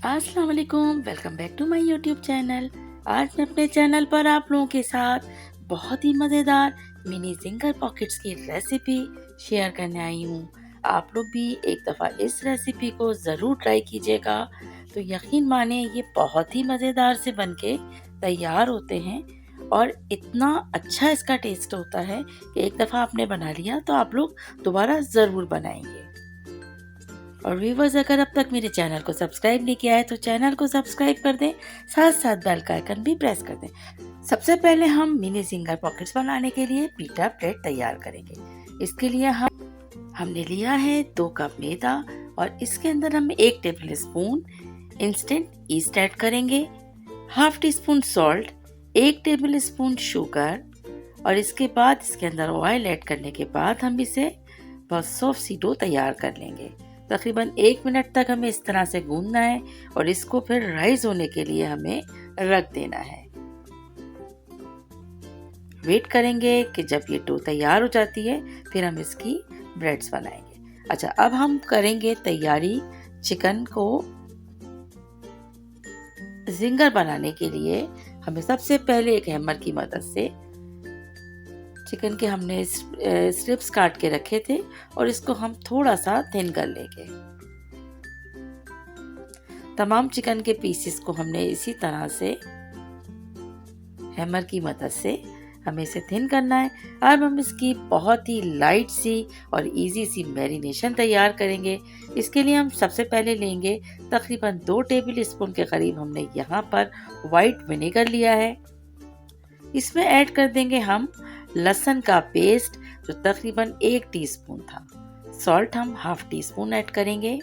अस्सलाम वालेकुम, welcome back to my YouTube channel. आज मैं अपने चैनल पर आप लोगों के साथ बहुत ही मज़ेदार मिनी जिंगर पॉकेट्स की रेसिपी शेयर करने आई हूँ। आप लोग भी एक दफ़ा इस रेसिपी को ज़रूर ट्राई कीजिएगा, तो यकीन माने ये बहुत ही मज़ेदार से बनके तैयार होते हैं और इतना अच्छा इसका टेस्ट होता है कि एक दफ़ा आपने बना लिया तो आप लोग दोबारा ज़रूर बनाएंगे। और व्यूवर्स, अगर अब तक मेरे चैनल को सब्सक्राइब नहीं किया है तो चैनल को सब्सक्राइब कर दें, साथ साथ बेल का आइकन भी प्रेस कर दें। सबसे पहले हम मिनी जिंगर पॉकेट्स बनाने के लिए पीटा ब्रेड तैयार करेंगे। इसके लिए हमने लिया है 2 कप मैदा और इसके अंदर हम 1 tablespoon instant yeast add करेंगे, half teaspoon salt, 1 tablespoon sugar और इसके बाद इसके अंदर ऑयल ऐड करने के बाद हम इसे बहुत सॉफ्ट सी डो तैयार कर लेंगे। तकरीबन 1 मिनट तक हमें इस तरह से गूंदना है और इसको फिर राइज होने के लिए हमें रख देना है। वेट करेंगे कि जब ये डो तैयार हो जाती है फिर हम इसकी ब्रेड्स बनाएंगे। अच्छा, अब हम करेंगे तैयारी चिकन को जिंगर बनाने के लिए। हमें सबसे पहले एक हैमर की मदद से चिकन के हमने स्ट्रिप्स काट के रखे थे और इसको हम थोड़ा सा थिन कर लेंगे। तमाम चिकन के पीसेस को हमने इसी तरह से हैमर की मदद से हमें इसे थिन करना है। अब हम इसकी बहुत ही लाइट सी और इजी सी मैरिनेशन तैयार करेंगे। इसके लिए हम सबसे पहले लेंगे तकरीबन 2 टेबल स्पून के करीब हमने यहाँ पर वाइट विनेगर लिया है। इसमें ऐड कर देंगे हम लहसुन का पेस्ट जो तकरीबन 1 टीस्पून था। सॉल्ट हम हाफ टी स्पून ऐड करेंगे।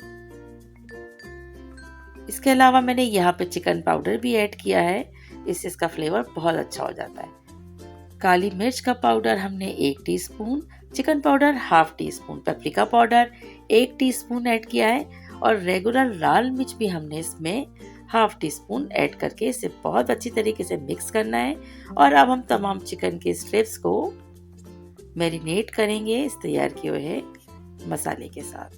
इसके अलावा मैंने यहाँ पे चिकन पाउडर भी ऐड किया है, इससे इसका फ्लेवर बहुत अच्छा हो जाता है। काली मिर्च का पाउडर हमने 1 teaspoon, chicken powder half tea spoon, paprika powder 1 teaspoon add किया है और रेगुलर लाल मिर्च भी हमने इसमें हाफ टी स्पून ऐड करके इसे बहुत अच्छी तरीके से मिक्स करना है। और अब हम तमाम चिकन के स्ट्रिप्स को मैरिनेट करेंगे इस तैयार किए हुए मसाले के साथ।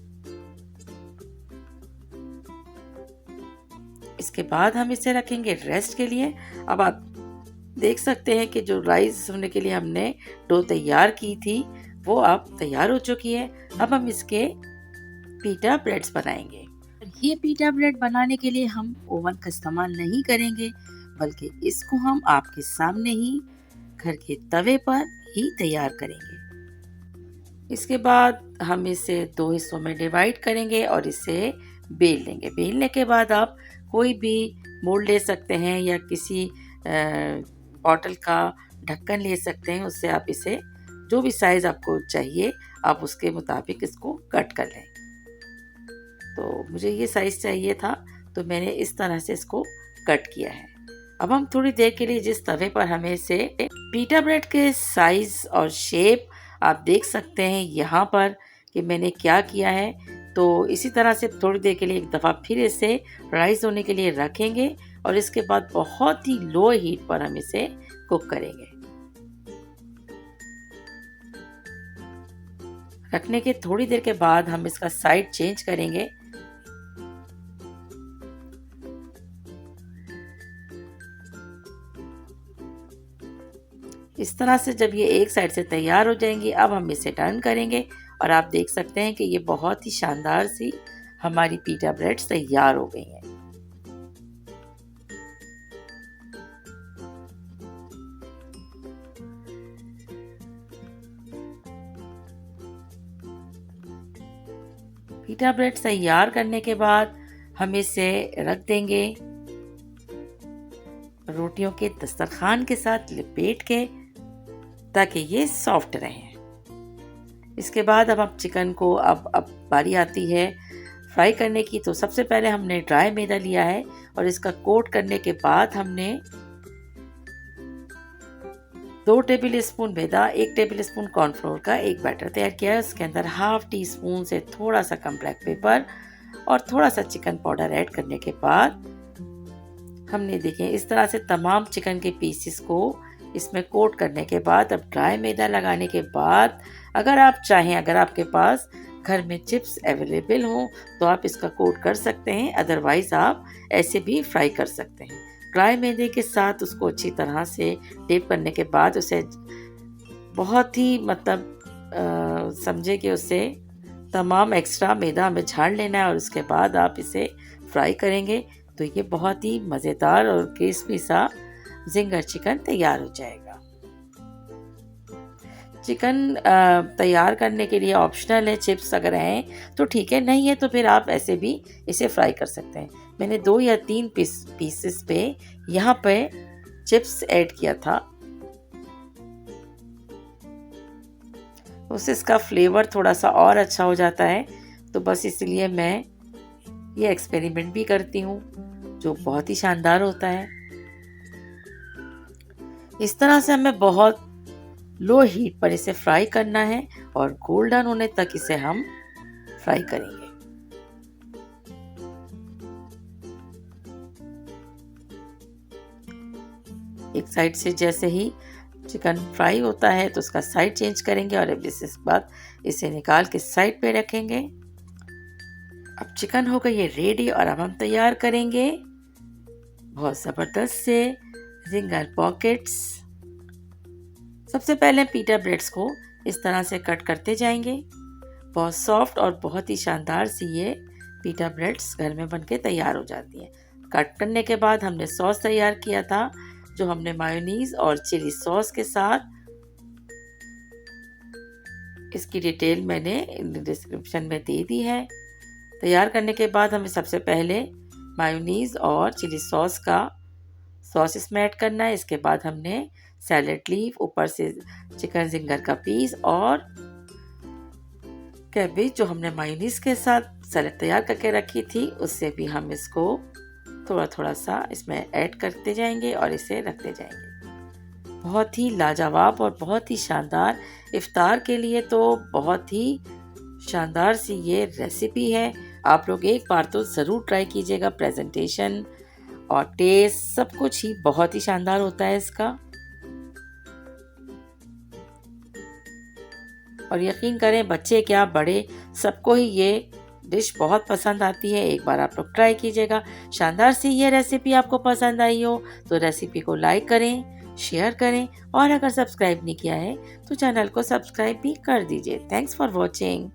इसके बाद हम इसे रखेंगे रेस्ट के लिए। अब आप देख सकते हैं कि जो राइस होने के लिए हमने डो तैयार की थी वो अब तैयार हो चुकी है। अब हम इसके पीटा ब्रेड्स बनाएंगे। ये पीटा ब्रेड बनाने के लिए हम ओवन का इस्तेमाल नहीं करेंगे, बल्कि इसको हम आपके सामने ही घर के तवे पर ही तैयार करेंगे। इसके बाद हम इसे 2 हिस्सों में डिवाइड करेंगे और इसे बेल लेंगे। बेलने के बाद आप कोई भी मोल्ड ले सकते हैं या किसी बॉटल का ढक्कन ले सकते हैं, उससे आप इसे जो भी साइज आपको चाहिए आप उसके मुताबिक इसको कट कर लें। तो मुझे ये साइज चाहिए था तो मैंने इस तरह से इसको कट किया है। अब हम थोड़ी देर के लिए जिस तवे पर हमें इसे पीटा ब्रेड के साइज और शेप आप देख सकते हैं यहाँ पर कि मैंने क्या किया है। तो इसी तरह से थोड़ी देर के लिए एक दफ़ा फिर इसे राइस होने के लिए रखेंगे और इसके बाद बहुत ही लो हीट पर हम इसे कुक करेंगे। रखने के थोड़ी देर के बाद हम इसका साइड चेंज करेंगे। इस तरह से जब ये एक साइड से तैयार हो जाएंगी अब हम इसे टर्न करेंगे और आप देख सकते हैं कि ये बहुत ही शानदार सी हमारी पीटा ब्रेड्स तैयार हो गई हैं। पीटा ब्रेड तैयार करने के बाद हम इसे रख देंगे रोटियों के दस्तरखान के साथ लपेट के, ताकि ये सॉफ्ट रहें। इसके बाद अब हम चिकन को अब बारी आती है फ्राई करने की। तो सबसे पहले हमने ड्राई मैदा लिया है और इसका कोट करने के बाद हमने 2 टेबल स्पून मैदा, 1 टेबल स्पून कॉर्नफ्लोर का एक बैटर तैयार किया है। उसके अंदर हाफ टी स्पून से थोड़ा सा कम ब्लैक पेपर और थोड़ा सा चिकन पाउडर ऐड करने के बाद हमने देखिए इस तरह से तमाम चिकन के पीसेस को इसमें कोट करने के बाद अब ड्राई मैदा लगाने के बाद अगर आप चाहें, अगर आपके पास घर में चिप्स अवेलेबल हों तो आप इसका कोट कर सकते हैं, अदरवाइज़ आप ऐसे भी फ्राई कर सकते हैं। ड्राई मैदे के साथ उसको अच्छी तरह से डिप करने के बाद उसे बहुत ही समझे कि उससे तमाम एक्स्ट्रा मैदा हमें झाड़ लेना है और उसके बाद आप इसे फ्राई करेंगे तो ये बहुत ही मज़ेदार और क्रिस्पी सा जिंगर चिकन तैयार हो जाएगा। चिकन तैयार करने के लिए ऑप्शनल है, चिप्स अगर हैं तो ठीक है, नहीं है तो फिर आप ऐसे भी इसे फ्राई कर सकते हैं। मैंने 2 या 3 पीसेस पे यहाँ पे चिप्स ऐड किया था, उससे इसका फ्लेवर थोड़ा सा और अच्छा हो जाता है। तो बस इसलिए मैं ये एक्सपेरिमेंट भी करती हूँ, जो बहुत ही शानदार होता है। इस तरह से हमें बहुत लो हीट पर इसे फ्राई करना है और गोल्डन होने तक इसे हम फ्राई करेंगे। एक साइड से जैसे ही चिकन फ्राई होता है तो उसका साइड चेंज करेंगे और अब इस बाद इसे निकाल के साइड पे रखेंगे। अब चिकन हो गई है रेडी और अब हम तैयार करेंगे बहुत ज़बरदस्त से जिंगर पॉकेट्स। सबसे पहले पीटा ब्रेड्स को इस तरह से कट करते जाएंगे। बहुत सॉफ्ट और बहुत ही शानदार सी ये पीटा ब्रेड्स घर में बनके तैयार हो जाती हैं। कट करने के बाद हमने सॉस तैयार किया था, जो हमने मायोनीज और चिली सॉस के साथ, इसकी डिटेल मैंने डिस्क्रिप्शन में दे दी है। तैयार करने के बाद हमें सबसे पहले मायोनीज और चिली सॉस का सॉस इसमें ऐड करना है। इसके बाद हमने सैलेड लीफ, ऊपर से चिकन जिंगर का पीस और कैबेज जो हमने मायोनीज के साथ सैलेड तैयार करके रखी थी, उससे भी हम इसको थोड़ा थोड़ा सा इसमें ऐड करते जाएंगे और इसे रखते जाएंगे। बहुत ही लाजवाब और बहुत ही शानदार, इफ्तार के लिए तो बहुत ही शानदार सी ये रेसिपी है। आप लोग एक बार तो ज़रूर ट्राई कीजिएगा। प्रेजेंटेशन और टेस्ट सब कुछ ही बहुत ही शानदार होता है इसका, और यकीन करें बच्चे क्या बड़े सबको ही ये डिश बहुत पसंद आती है। एक बार आप लोग ट्राई कीजिएगा। शानदार सी ये रेसिपी आपको पसंद आई हो तो रेसिपी को लाइक करें, शेयर करें और अगर सब्सक्राइब नहीं किया है तो चैनल को सब्सक्राइब भी कर दीजिए। Thanks for watching.